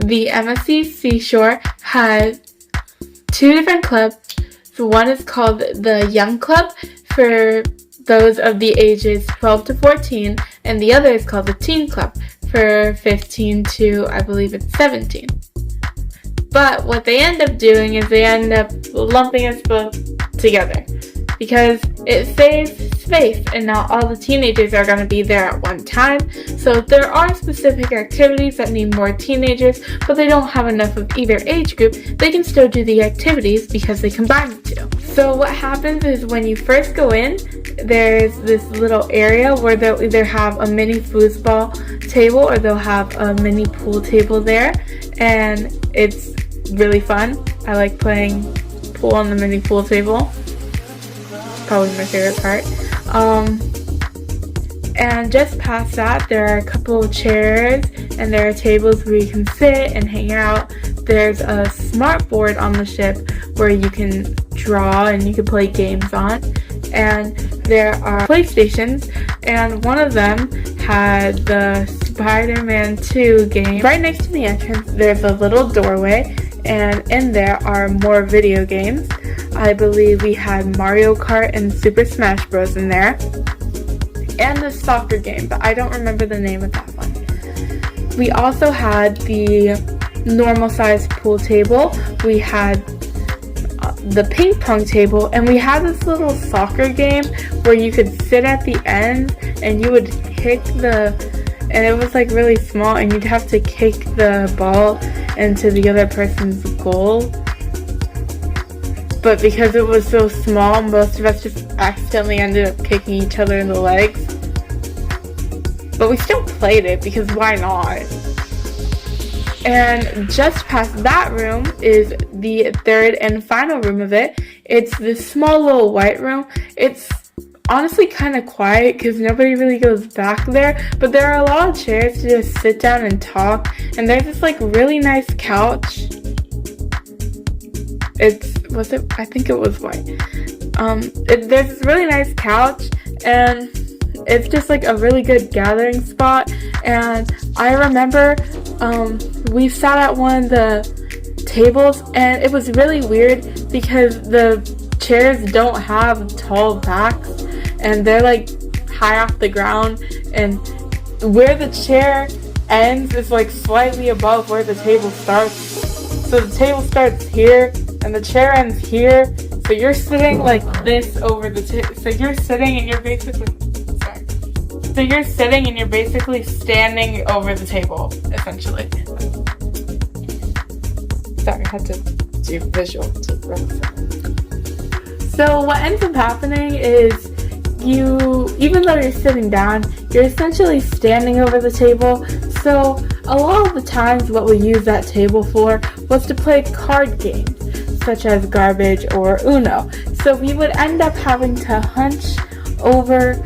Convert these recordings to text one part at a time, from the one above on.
the MSC Seashore has two different clubs. So one is called the Young Club for those of the ages 12 to 14, and the other is called the Teen Club for 15 to, I believe it's 17. But what they end up doing is they end up lumping us both together because it saves space and not all the teenagers are going to be there at one time. So if there are specific activities that need more teenagers but they don't have enough of either age group, they can still do the activities because they combine the two. So what happens is when you first go in, there's this little area where they'll either have a mini foosball table or they'll have a mini pool table there, and it's really fun. I like playing pool on the mini pool table. Probably my favorite part. And just past that, there are a couple of chairs and there are tables where you can sit and hang out. There's a smart board on the ship where you can draw and you can play games on. And there are PlayStations, and one of them had the Spider-Man 2 game. Right next to the entrance, there's a little doorway, and in there are more video games. I believe we had Mario Kart and Super Smash Bros. In there. And the soccer game, but I don't remember the name of that one. We also had the normal size pool table. We had the ping pong table, and we had this little soccer game where you could sit at the end and you would kick and it was like really small, and you'd have to kick the ball into the other person's goal. But because it was so small, most of us just accidentally ended up kicking each other in the legs. But we still played it because why not? And just past that room is the third and final room of it. It's this small little white room. It's honestly kind of quiet because nobody really goes back there. But there are a lot of chairs to just sit down and talk. And there's this like really nice couch. I think it was white. There's this really nice couch, and it's just like a really good gathering spot. And I remember we sat at one of the tables, and it was really weird because the chairs don't have tall backs, and they're like high off the ground, and where the chair ends is like slightly above where the table starts. So the table starts here and the chair ends here, so you're sitting like this over the so you're sitting and you're basically standing over the table, essentially. Sorry, I had to do visual to represent. So what ends up happening is even though you're sitting down, you're essentially standing over the table. So a lot of the times what we used that table for was to play card games, such as Garbage or Uno. So we would end up having to hunch over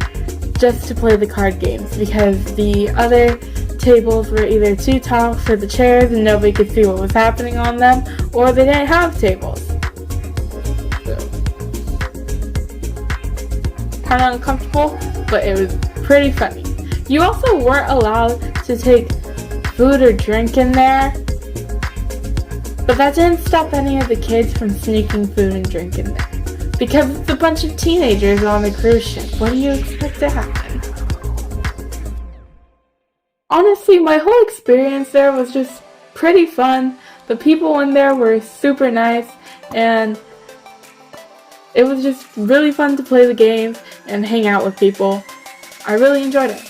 just to play the card games because the other tables were either too tall for the chairs and nobody could see what was happening on them, or they didn't have tables. So, kind of uncomfortable, but it was pretty funny. You also weren't allowed to take food or drink in there, but that didn't stop any of the kids from sneaking food and drink in there. Because it's a bunch of teenagers on the cruise ship. What do you expect to happen? Honestly, my whole experience there was just pretty fun. The people in there were super nice, and it was just really fun to play the games and hang out with people. I really enjoyed it.